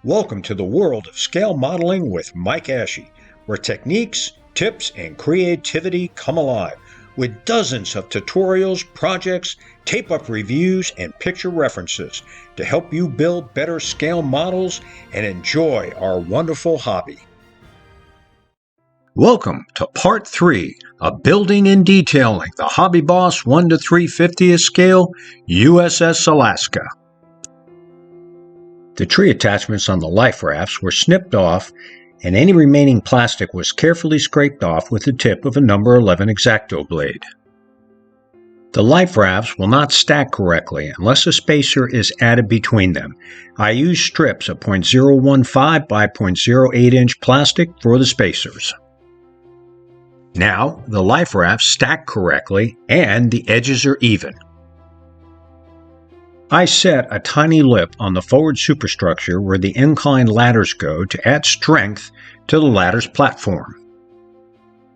Welcome to the world of scale modeling with Mike Ashe, where techniques, tips, and creativity come alive with dozens of tutorials, projects, tape-up reviews, and picture references to help you build better scale models and enjoy our wonderful hobby. Welcome to Part 3 of Building and Detailing the Hobby Boss 1 to 3/50th Scale USS Alaska. The tree attachments on the life rafts were snipped off, and any remaining plastic was carefully scraped off with the tip of a number 11 X-Acto blade. The life rafts will not stack correctly unless a spacer is added between them. I use strips of 0.015 by 0.08 inch plastic for the spacers. Now, the life rafts stack correctly and the edges are even. I set a tiny lip on the forward superstructure where the inclined ladders go to add strength to the ladder's platform.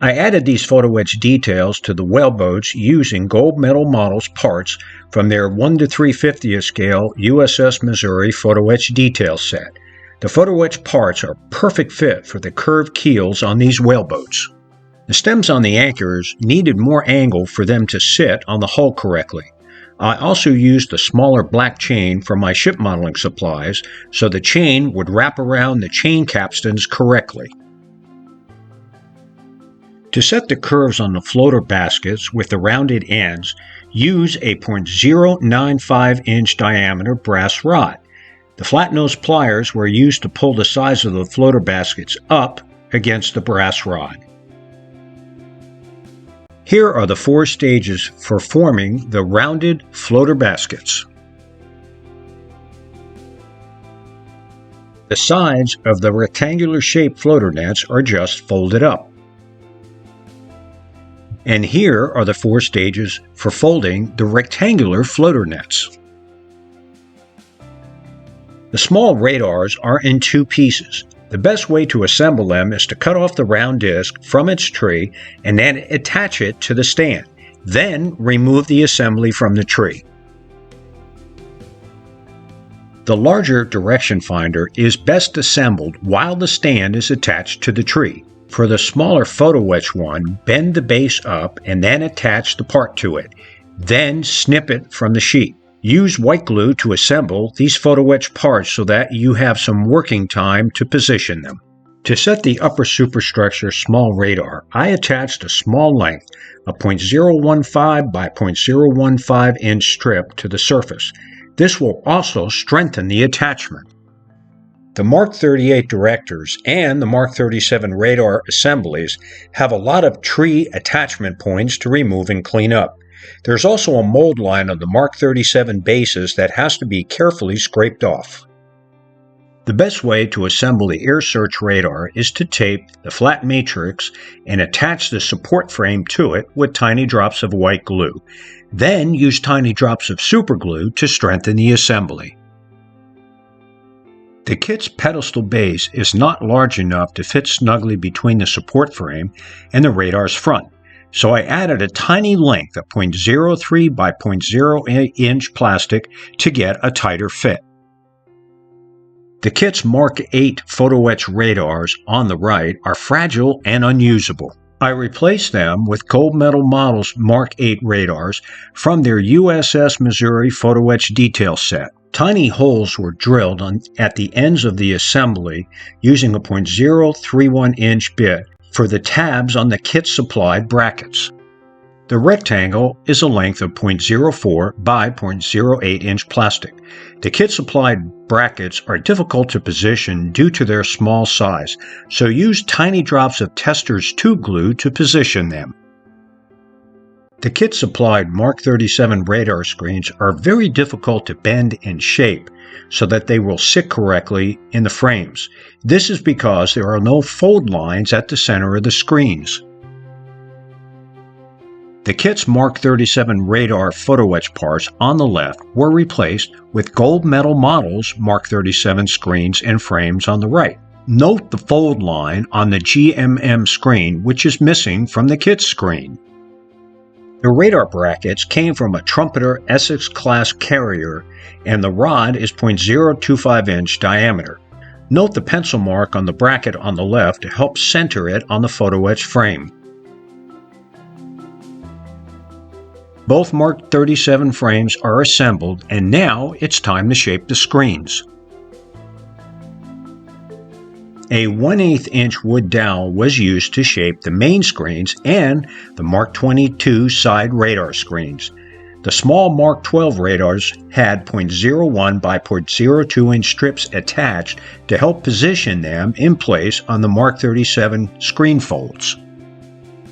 I added these photoetch details to the whaleboats using Gold Medal Models parts from their 1 to 3/50th scale USS Missouri photoetch detail set. The photoetch parts are a perfect fit for the curved keels on these whaleboats. The stems on the anchors needed more angle for them to sit on the hull correctly. I also used a smaller black chain from my ship modeling supplies so the chain would wrap around the chain capstans correctly. To set the curves on the floater baskets with the rounded ends, use a 0.095 inch diameter brass rod. The flat nose pliers were used to pull the sides of the floater baskets up against the brass rod. Here are the 4 stages for forming the rounded floater baskets. The sides of the rectangular-shaped floater nets are just folded up. And here are the 4 stages for folding the rectangular floater nets. The small radars are in 2 pieces. The best way to assemble them is to cut off the round disc from its tree and then attach it to the stand. Then remove the assembly from the tree. The larger direction finder is best assembled while the stand is attached to the tree. For the smaller photoetch one, bend the base up and then attach the part to it. Then snip it from the sheet. Use white glue to assemble these photoetch parts so that you have some working time to position them. To set the upper superstructure small radar, I attached a small length, a 0.015 by 0.015 inch strip to the surface. This will also strengthen the attachment. The Mark 38 directors and the Mark 37 radar assemblies have a lot of tree attachment points to remove and clean up. There's also a mold line of the Mark 37 bases that has to be carefully scraped off. The best way to assemble the air search radar is to tape the flat matrix and attach the support frame to it with tiny drops of white glue. Then use tiny drops of super glue to strengthen the assembly. The kit's pedestal base is not large enough to fit snugly between the support frame and the radar's front. So I added a tiny length of 0.03 by 0.08 inch plastic to get a tighter fit. The kit's Mark 8 photoetch radars on the right are fragile and unusable. I replaced them with Gold Medal Models Mark 8 radars from their USS Missouri photoetch detail set. Tiny holes were drilled at the ends of the assembly using a 0.031 inch bit for the tabs on the kit-supplied brackets. The rectangle is a length of 0.04 by 0.08 inch plastic. The kit-supplied brackets are difficult to position due to their small size, so use tiny drops of Testor's tube glue to position them. The kit-supplied Mark 37 radar screens are very difficult to bend and shape so that they will sit correctly in the frames. This is because there are no fold lines at the center of the screens. The kit's Mark 37 radar photoetch parts on the left were replaced with Gold Medal Models Mark 37 screens and frames on the right. Note the fold line on the GMM screen, which is missing from the kit screen. The radar brackets came from a Trumpeter Essex-class carrier, and the rod is 0.025 inch diameter. Note the pencil mark on the bracket on the left to help center it on the photoetch frame. Both Mark 37 frames are assembled, and now it's time to shape the screens. A 1/8 inch wood dowel was used to shape the main screens and the Mark 22 side radar screens. The small Mark 12 radars had 0.01 by 0.02 inch strips attached to help position them in place on the Mark 37 screen folds.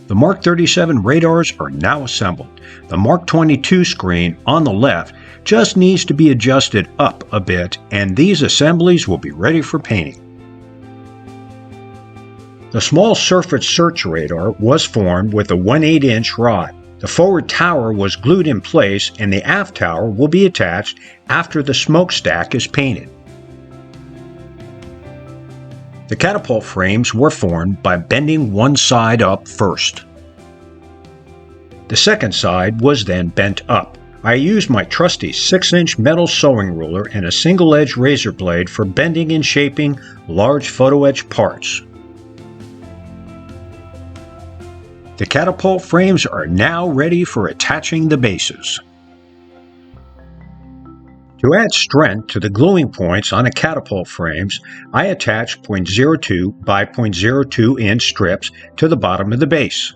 The Mark 37 radars are now assembled. The Mark 22 screen on the left just needs to be adjusted up a bit, and these assemblies will be ready for painting. The small surface search radar was formed with a 1/8 inch rod. The forward tower was glued in place, and the aft tower will be attached after the smokestack is painted. The catapult frames were formed by bending one side up first. The second side was then bent up. I used my trusty 6-inch metal sewing ruler and a single-edged razor blade for bending and shaping large photoetch parts. The catapult frames are now ready for attaching the bases. To add strength to the gluing points on the catapult frames, I attach 0.02 by 0.02 inch strips to the bottom of the base.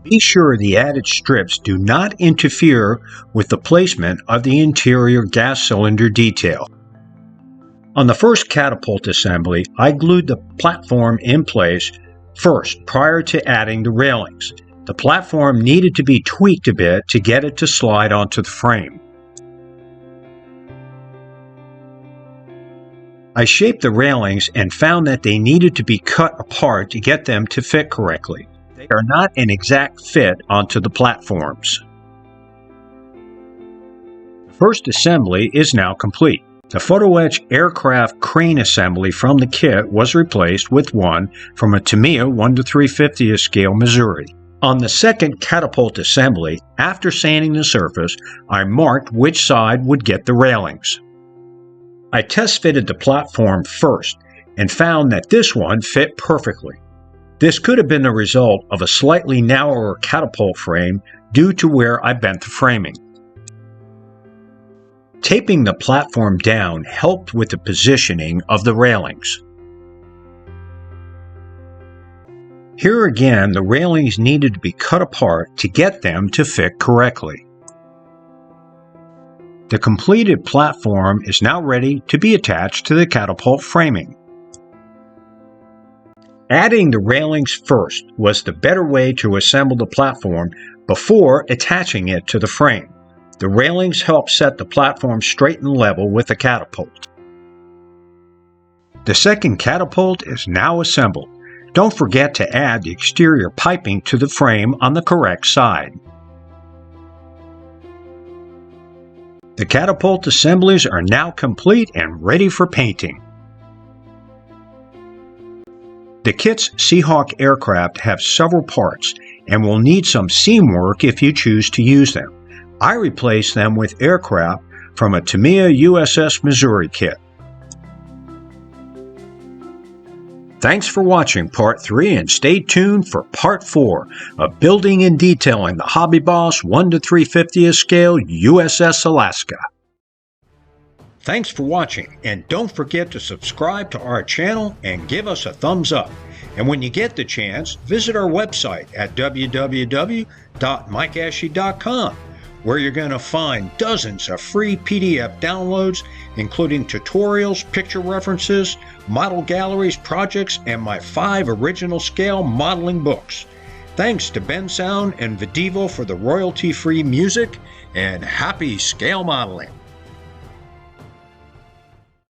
Be sure the added strips do not interfere with the placement of the interior gas cylinder detail. On the first catapult assembly, I glued the platform in place first prior to adding the railings. The platform needed to be tweaked a bit to get it to slide onto the frame. I shaped the railings and found that they needed to be cut apart to get them to fit correctly. They are not an exact fit onto the platforms. The first assembly is now complete. The photoetch aircraft crane assembly from the kit was replaced with one from a Tamiya 1:350th scale Missouri. On the second catapult assembly, after sanding the surface, I marked which side would get the railings. I test fitted the platform first and found that this one fit perfectly. This could have been the result of a slightly narrower catapult frame due to where I bent the framing. Taping the platform down helped with the positioning of the railings. Here again, the railings needed to be cut apart to get them to fit correctly. The completed platform is now ready to be attached to the catapult framing. Adding the railings first was the better way to assemble the platform before attaching it to the frame. The railings help set the platform straight and level with the catapult. The second catapult is now assembled. Don't forget to add the exterior piping to the frame on the correct side. The catapult assemblies are now complete and ready for painting. The kit's Seahawk aircraft have several parts and will need some seam work if you choose to use them. I replaced them with aircraft from a Tamiya USS Missouri kit. Thanks for watching Part 3 and stay tuned for Part 4 of building and detailing the Hobby Boss 1:350th scale USS Alaska. Thanks for watching, and don't forget to subscribe to our channel and give us a thumbs up. And when you get the chance, visit our website at www.mikeashley.com, where you're going to find dozens of free PDF downloads, including tutorials, picture references, model galleries, projects, and my 5 original scale modeling books. Thanks to Ben Sound and Videvo for the royalty-free music, and happy scale modeling!